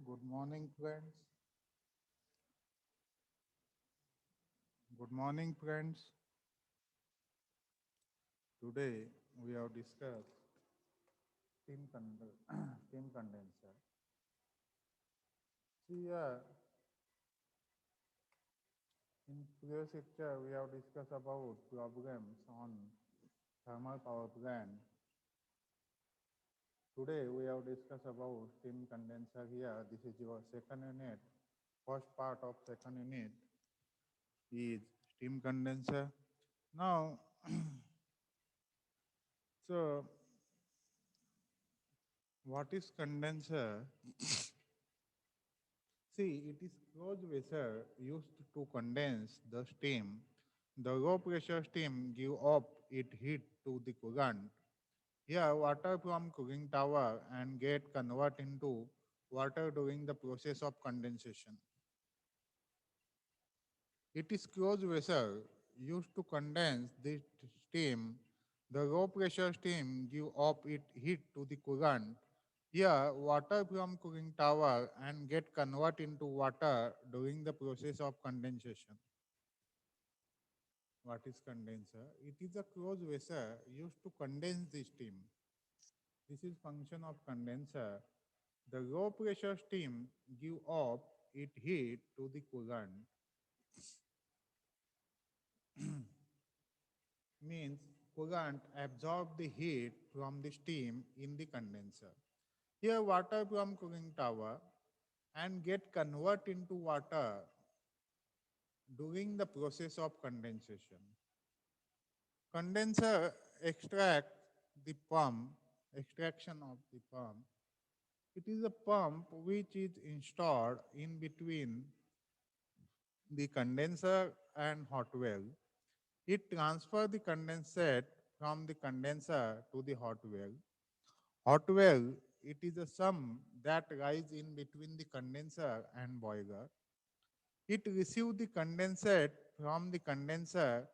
Good morning, friends. Good morning, friends. Today we have discussed steam condenser. See here, in previous lecture we have discussed about problems on thermal power plant. Today we have discussed about steam condenser here. This is your second unit. First part of second unit is steam condenser. Now, so what is condenser? See, it is closed vessel used to condense the steam. The low pressure steam give up its heat to the coolant. Here, water from cooling tower and get convert into water during the process of condensation. It is closed vessel used to condense the steam. The low pressure steam give up its heat to the coolant. Here, water from cooling tower and get convert into water during the process of condensation. What is condenser? It is a closed vessel used to condense the steam. This is function of condenser. The low pressure steam give up its heat to the coolant. Means coolant absorb the heat from the steam in the condenser. Here water from cooling tower and get convert into water during the process of condensation. Condenser extract the pump, extraction of the pump. It is a pump which is installed in between the condenser and hot well. It transfers the condensate from the condenser to the hot well. Hot well, it is a sum that lies in between the condenser and boiler. It receives the condensate from the condenser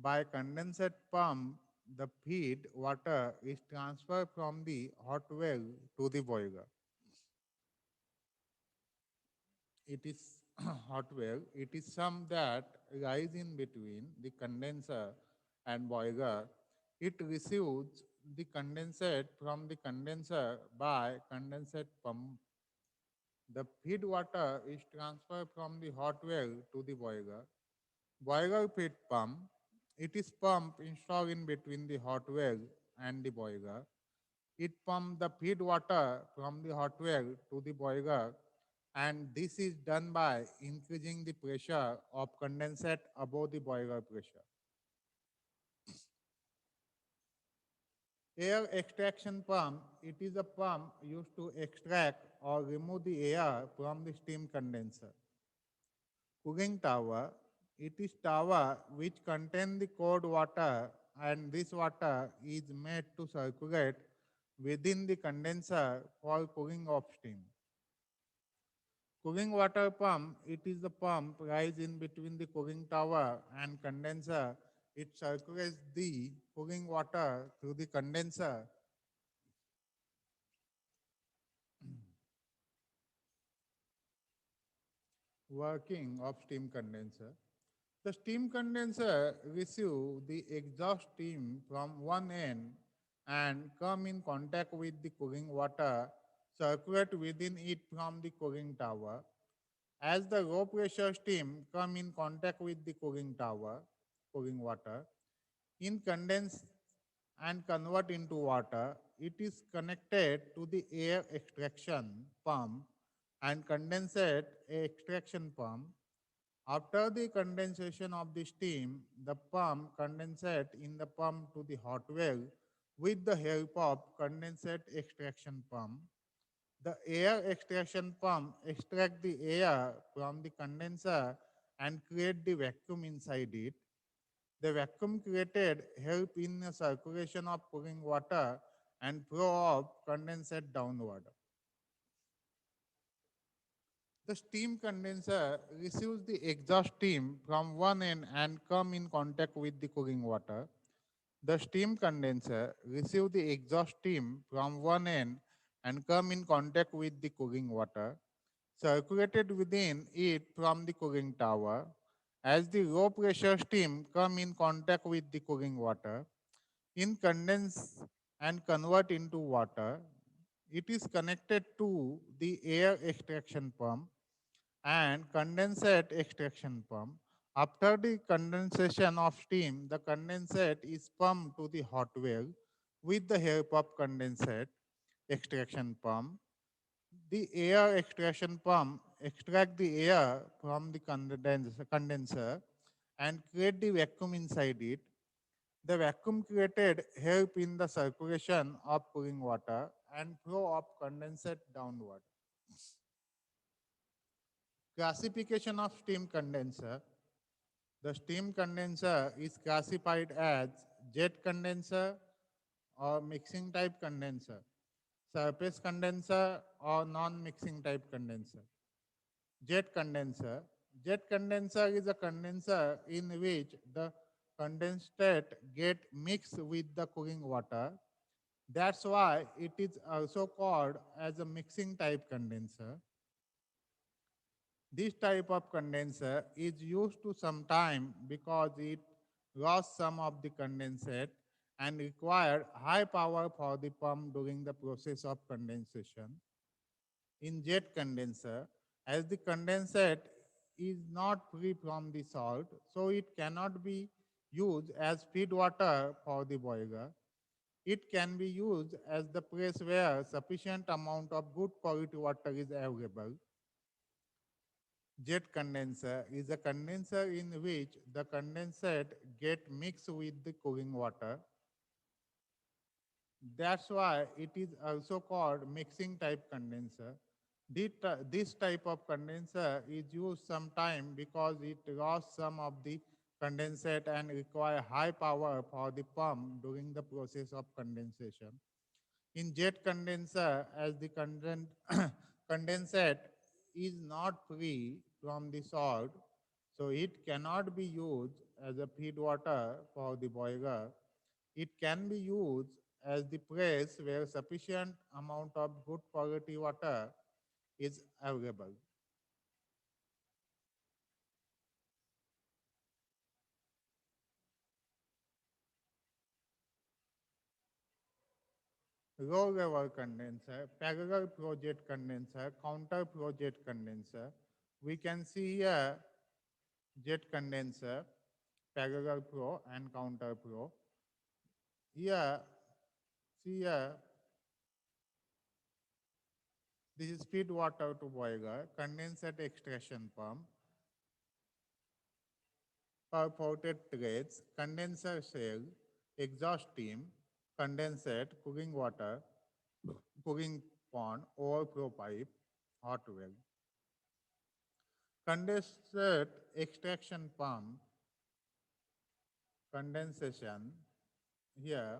by condensate pump. The feed water is transferred from the hot well to the boiler. It is hot well. It is some that lies in between the condenser and boiler. It receives the condensate from the condenser by condensate pump. The feed water is transferred from the hot well to the boiler. Boiler feed pump. It is pump installed in between the hot well and the boiler. It pumps the feed water from the hot well to the boiler, and this is done by increasing the pressure of condensate above the boiler pressure. Air extraction pump, it is a pump used to extract or remove the air from the steam condenser. Cooling tower, it is tower which contain the cold water, and this water is made to circulate within the condenser for cooling of steam. Cooling water pump, it is the pump lies in between the cooling tower and condenser. It circulates the cooling water through the condenser. Working of steam condenser. The steam condenser receive the exhaust steam from one end and come in contact with the cooling water, circulate within it from the cooling tower. As the low pressure steam come in contact with the cooling tower, cooling water, in condense and convert into water, it is connected to the air extraction pump and condensate extraction pump. After the condensation of the steam, the pump condensate in the pump to the hot well with the help of condensate extraction pump. The air extraction pump extract the air from the condenser and create the vacuum inside it. The vacuum created help in the circulation of cooling water and flow of condensate downward. The steam condenser receives the exhaust steam from one end and come in contact with the cooling water. The steam condenser receives the exhaust steam from one end and come in contact with the cooling water. circulated within it from the cooling tower. As the low pressure steam come in contact with the cooling water, in condense and convert into water, it is connected to the air extraction pump and condensate extraction pump. After the condensation of steam, the condensate is pumped to the hot well with the help of condensate extraction pump. The air extraction pump extract the air from the condenser and create the vacuum inside it. The vacuum created help in the circulation of cooling water and flow of condensate downward. Classification of steam condenser. The steam condenser is classified as jet condenser or mixing type condenser, surface condenser or non-mixing type condenser. Jet condenser. Jet condenser is a condenser in which the condensate get mixed with the cooling water. That's why it is also called as a mixing type condenser. This type of condenser is used to some time because it lost some of the condensate and required high power for the pump during the process of condensation. In jet condenser, as the condensate is not free from the salt, so it cannot be used as feed water for the boiler. It can be used as the place where sufficient amount of good quality water is available. Jet condenser is a condenser in which the condensate get mixed with the cooling water. That's why it is also called mixing type condenser. This type of condenser is used sometime because it lost some of the condensate and require high power for the pump during the process of condensation. In jet condenser, as the condensate is not free from the salt, so it cannot be used as a feed water for the boiler. It can be used as the place where sufficient amount of good quality water is available. Low level condenser, parallel flow jet condenser, counter flow jet condenser. We can see here jet condenser, parallel flow and counter flow. Here, see here, this is feed water to boiler, condensate extraction pump, perforated threads, condenser shell, exhaust steam, condensate, cooling water, cooling pond, overflow pipe, hot well. Condensate extraction pump, condensation, here,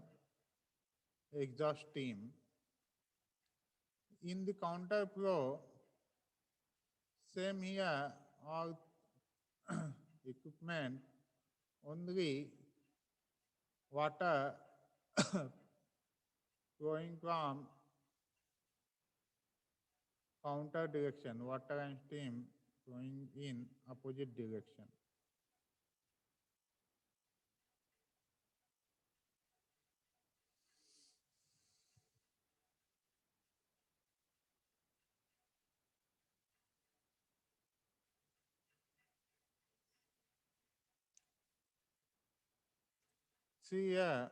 exhaust steam. In the counter flow, same here, all equipment, only water flowing from counter direction, water and steam flowing in opposite direction. See here,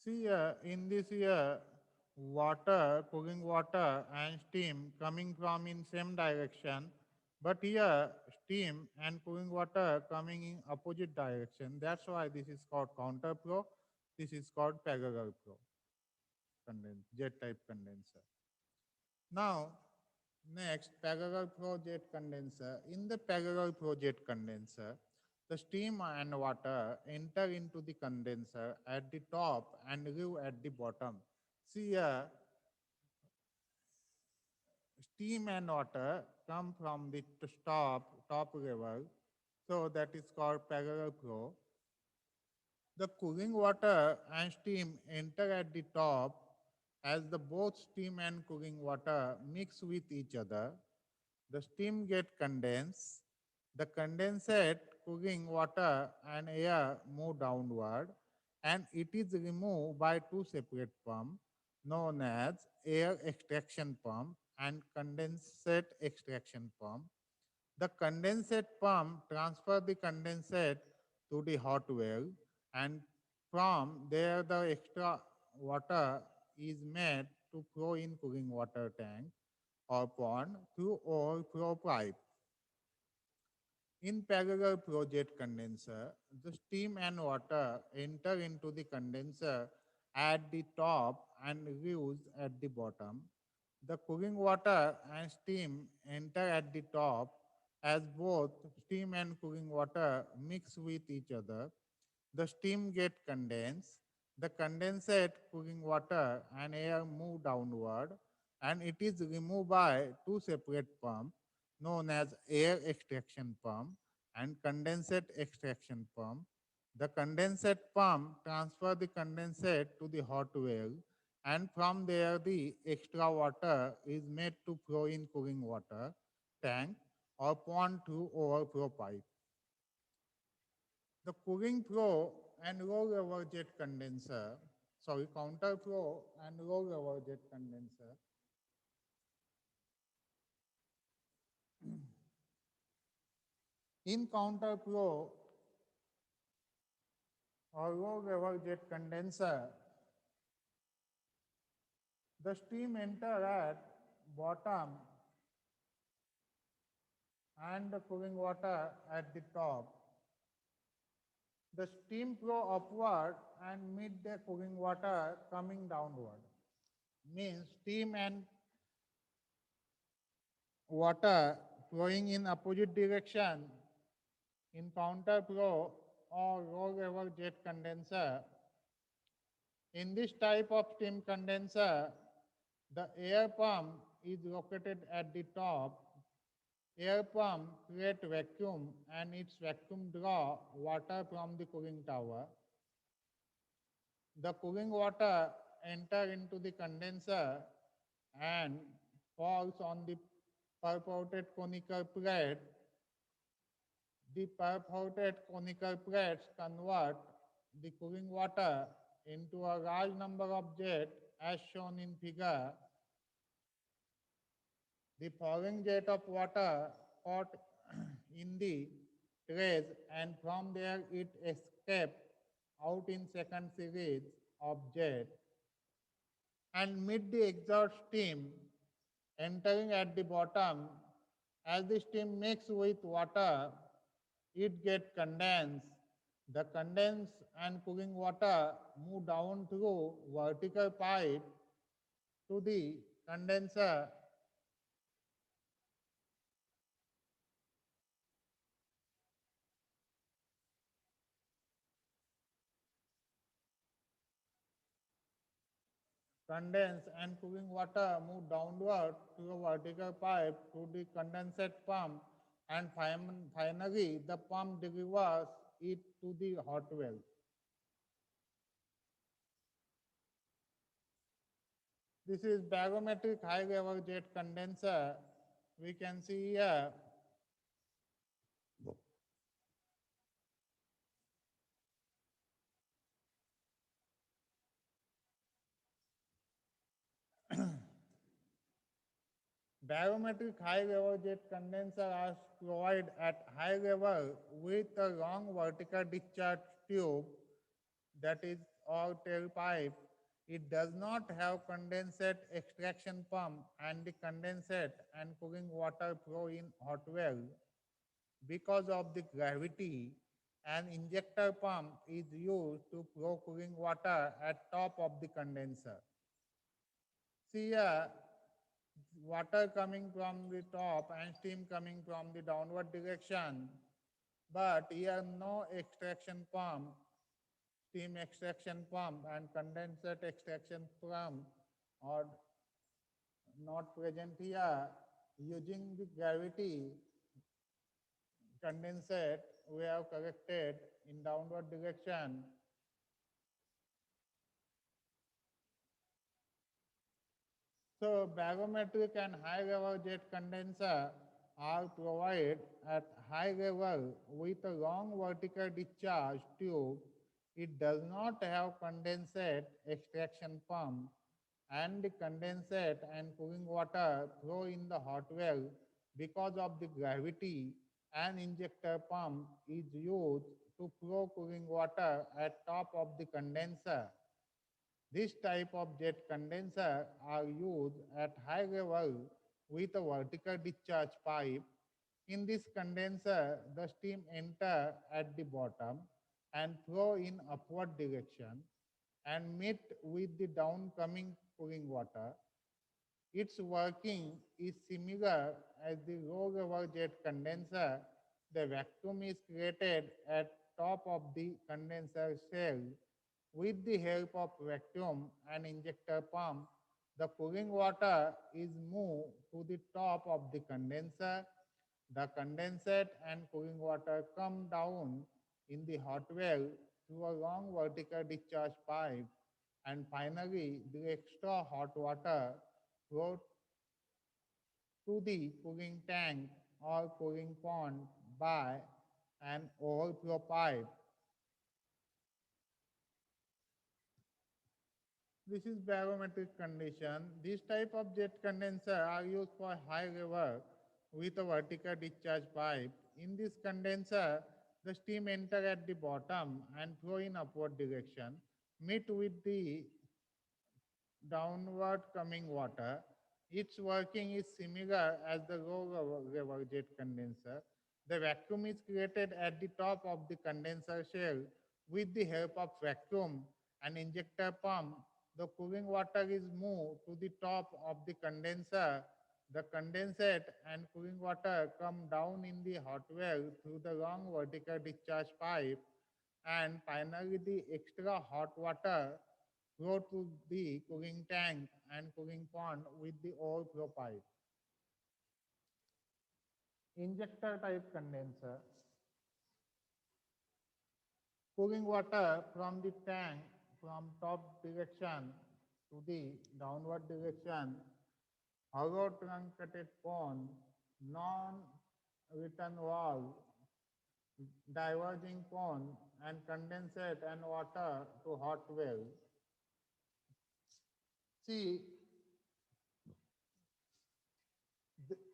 see here, in this here, water, cooling water and steam coming from in same direction, but here steam and cooling water coming in opposite direction. That's why this is called counter flow. This is called parallel flow, jet type condenser. Now, next, parallel flow jet condenser. In the parallel flow jet condenser, the steam and water enter into the condenser at the top and leave at the bottom. See here, steam and water come from the top level, so that is called parallel flow. The cooling water and steam enter at the top as the both steam and cooling water mix with each other. The steam get condensed. The condensate cooling water and air move downward and it is removed by two separate pumps known as air extraction pump and condensate extraction pump. The condensate pump transfer the condensate to the hot well and from there the extra water is made to flow in cooling water tank or pond through overflow pipe. In parallel flow jet condenser, the steam and water enter into the condenser at the top and leaves at the bottom. The cooling water and steam enter at the top as both steam and cooling water mix with each other. The steam get condensed. The condensate cooling water and air move downward and it is removed by two separate pumps known as air extraction pump and condensate extraction pump. The condensate pump transfer the condensate to the hot well and from there the extra water is made to flow in cooling water tank or pond through overflow pipe. The cooling flow and low level jet condenser, sorry, counter flow and low level jet condenser. In counter flow or low level jet condenser, the steam enter at bottom and the cooling water at the top. The steam flow upward and meet the cooling water coming downward. Means steam and water flowing in opposite direction in counter flow or low level jet condenser. In this type of steam condenser, the air pump is located at the top. Air pump create vacuum and its vacuum draw water from the cooling tower. The cooling water enter into the condenser and falls on the perforated conical plate. The perforated conical plates convert the cooling water into a large number of jets as shown in figure. The following jet of water caught in the trays and from there it escaped out in second series of jet and meet the exhaust steam entering at the bottom. As the steam mixes with water, it gets condensed. The condensed and cooling water move down through vertical pipe to the condenser. Condensed and cooling water move downward through a vertical pipe to the condensate pump and finally the pump delivers it to the hot well. This is barometric high level jet condenser. We can see here barometric high level jet condenser are provided at high level with a long vertical discharge tube that is or tailpipe. It does not have condensate extraction pump and the condensate and cooling water flow in hot well. Because of the gravity, an injector pump is used to flow cooling water at top of the condenser. See here, water coming from the top and steam coming from the downward direction, but here no extraction pump, steam extraction pump and condensate extraction pump are not present here. using the gravity condensate, we have collected in downward direction. So barometric and high level jet condenser are provided at high level with a long vertical discharge tube. It does not have condensate extraction pump, and the condensate and cooling water flow in the hot well because of the gravity. An injector pump is used to flow cooling water at top of the condenser. This type of jet condenser are used at high level with a vertical discharge pipe. In this condenser, the steam enter at the bottom and flow in upward direction and meet with the downcoming cooling water. Its working is similar as the low level jet condenser. The vacuum is created at top of the condenser shell. With the help of vacuum and injector pump, the cooling water is moved to the top of the condenser. The condensate and cooling water come down in the hot well through a long vertical discharge pipe, and finally the extra hot water flows to the cooling tank or cooling pond by an overflow pipe. This is barometric condition. This type of jet condenser are used for high level with a vertical discharge pipe. In this condenser, the steam enter at the bottom and flow in upward direction, meet with the downward coming water. Its working is similar as the low level jet condenser. The vacuum is created at the top of the condenser shell with the help of vacuum and injector pump. The cooling water is moved to the top of the condenser. The condensate and cooling water come down in the hot well through the long vertical discharge pipe, and finally the extra hot water flow to the cooling tank and cooling pond with the overflow pipe. Injector type condenser. Cooling water from the tank from top direction to the downward direction, hollow truncated cone, non-return valve, diverging cone, and condensate and water to hot well. See,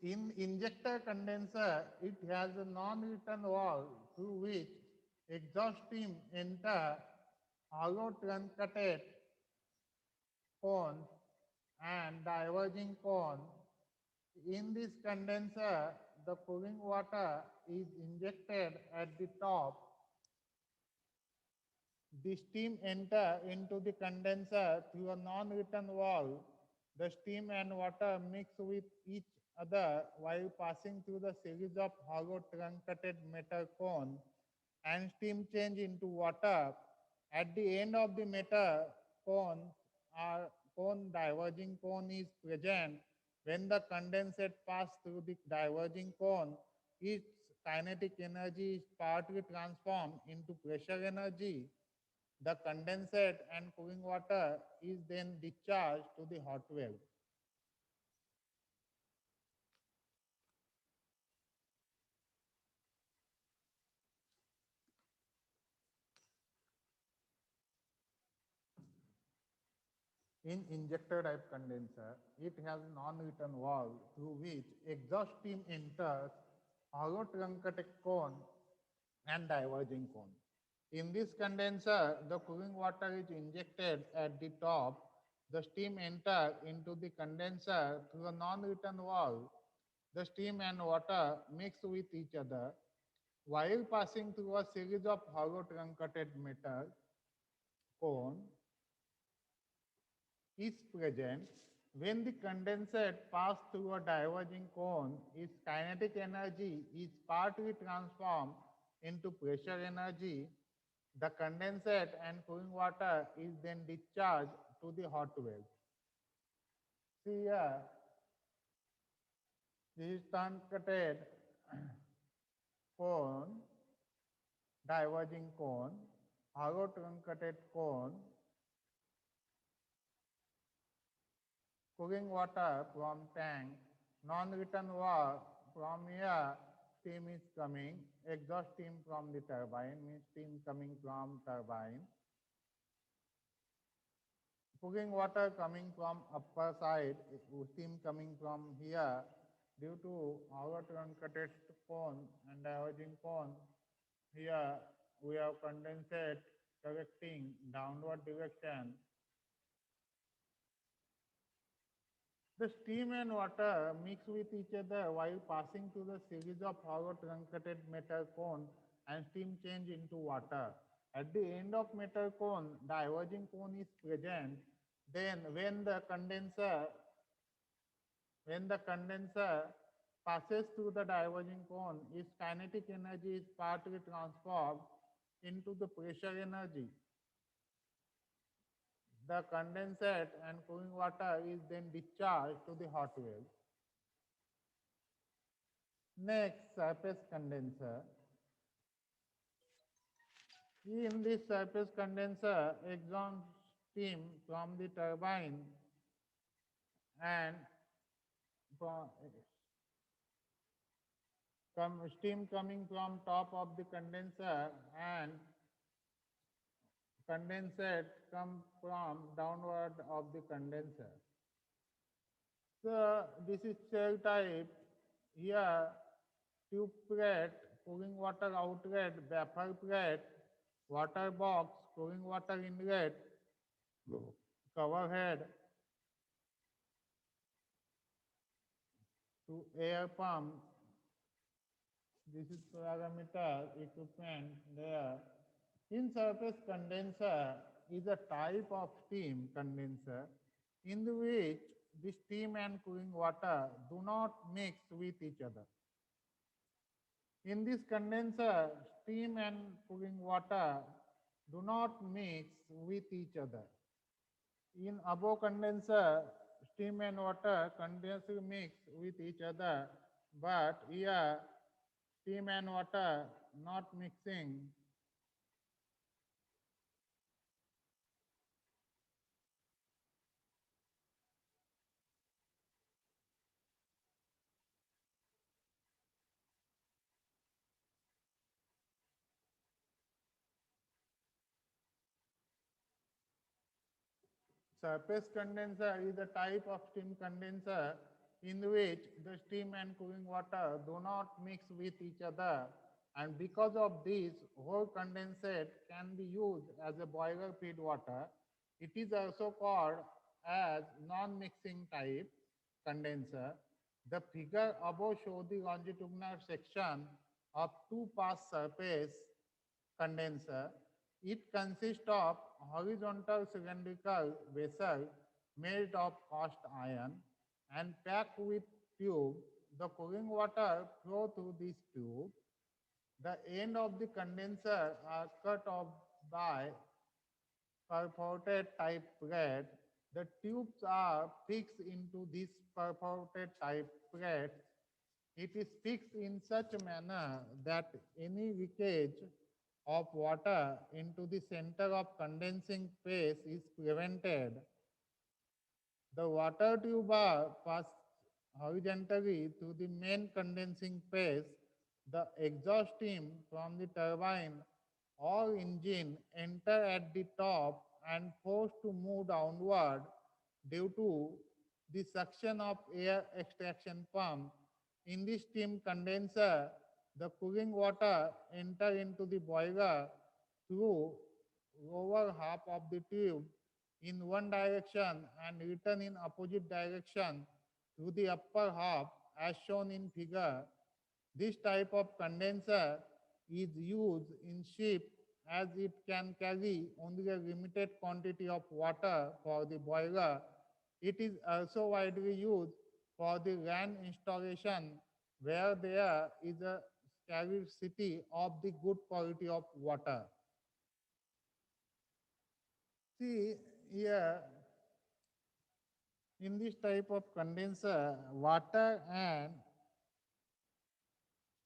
in injector condenser, it has a non-return valve through which exhaust steam enter hollow truncated cone and diverging cone. In this condenser, the cooling water is injected at the top. The steam enter into the condenser through a non-return valve. The steam and water mix with each other while passing through the series of hollow truncated metal cone, and steam change into water. At the end of the metal cone, our cone diverging cone is present. When the condensate pass through the diverging cone, its kinetic energy is partly transformed into pressure energy. The condensate and cooling water is then discharged to the hot well. In injector type condenser, it has non-return valve through which exhaust steam enters hollow truncated cone and diverging cone. In this condenser, the cooling water is injected at the top. The steam enters into the condenser through a non-return valve. The steam and water mix with each other while passing through a series of hollow truncated metal cone is present. When the condensate passes through a diverging cone, its kinetic energy is partly transformed into pressure energy. The condensate and cooling water is then discharged to the hot well. See here, This is truncated cone, diverging cone, hollow truncated cone, cooling water from tank, non-return work from here, steam is coming, exhaust steam from the turbine means steam coming from turbine. Cooling water coming from upper side, steam coming from here due to our truncated cone and diverging cone. Here we have condensate correcting downward direction. The steam and water mix with each other while passing through the series of hollow truncated metal cone and steam change into water. At the end of metal cone, diverging cone is present. Then when the condenser passes through the diverging cone, its kinetic energy is partly transformed into the pressure energy. The condensate and cooling water is then discharged to the hot well. Next, surface condenser. In this surface condenser, exhaust steam from the turbine and steam coming from top of the condenser and condensate come from downward of the condenser. So this is cell type. Here tube plate, cooling water outlet, vapor plate, water box, cooling water inlet, cover head to air pump. This is parameter equipment there. In surface condenser is a type of steam condenser in which the steam and cooling water do not mix with each other. In this condenser, steam and cooling water do not mix with each other. In above condenser, steam and water condenser mix with each other, but here steam and water not mixing. Surface condenser is a type of steam condenser in which the steam and cooling water do not mix with each other, and because of this, whole condensate can be used as a boiler feed water. It is also called as non-mixing type condenser. The figure above shows the longitudinal section of two-pass surface condenser. It consists of horizontal cylindrical vessel made of cast iron and packed with tube. The cooling water flow through this tube. The end of the condenser are cut off by perforated type plate. The tubes are fixed into this perforated type plate. It is fixed in such a manner that any leakage of water into the center of condensing phase is prevented. The water tube are passed horizontally through the main condensing phase. The exhaust steam from the turbine or engine enter at the top and forced to move downward due to the suction of air extraction pump. In the steam condenser, the cooling water enter into the boiler through lower half of the tube in one direction and return in opposite direction through the upper half as shown in figure. This type of condenser is used in ship as it can carry only a limited quantity of water for the boiler. It is also widely used for the land installation where there is a scarcity of the good quality of water. See here, in this type of condenser, water and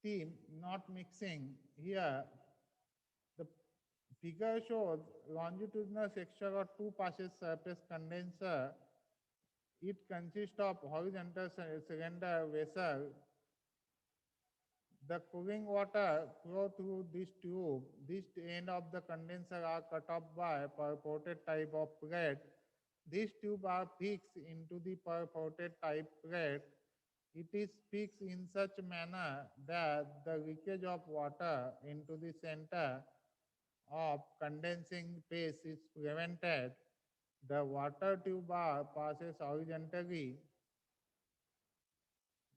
steam not mixing. Here, the figure shows longitudinal section or two passes surface condenser. It consists of horizontal cylinder vessel. The cooling water flow through this tube. This end of the condenser are cut off by perforated type of plate. These tubes are fixed into the perforated type plate. It is fixed in such manner that the leakage of water into the center of condensing phase is prevented. The water tube bar passes horizontally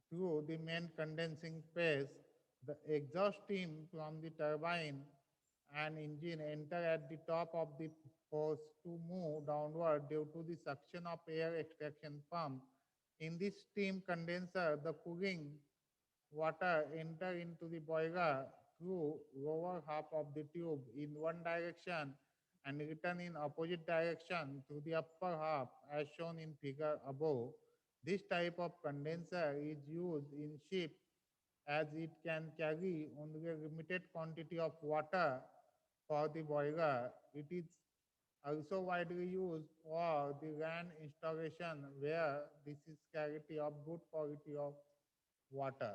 through the main condensing phase. The exhaust steam from the turbine and engine enter at the top of the hose to move downward due to the suction of air extraction pump. In this steam condenser, the cooling water enter into the boiler through lower half of the tube in one direction and return in opposite direction to the upper half as shown in figure above. This type of condenser is used in ship as it can carry only a limited quantity of water for the boiler. It is also widely used for the land installation where this is scarcity of good quality of water.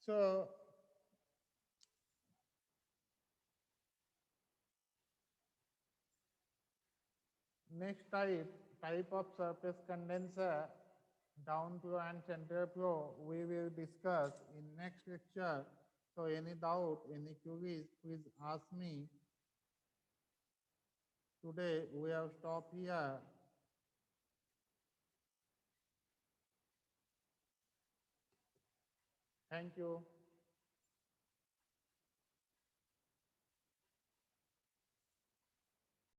So next type of surface condenser, down flow and center flow, we will discuss in next lecture. So any doubt, any queries, please ask me. Today we have stopped here. Thank you.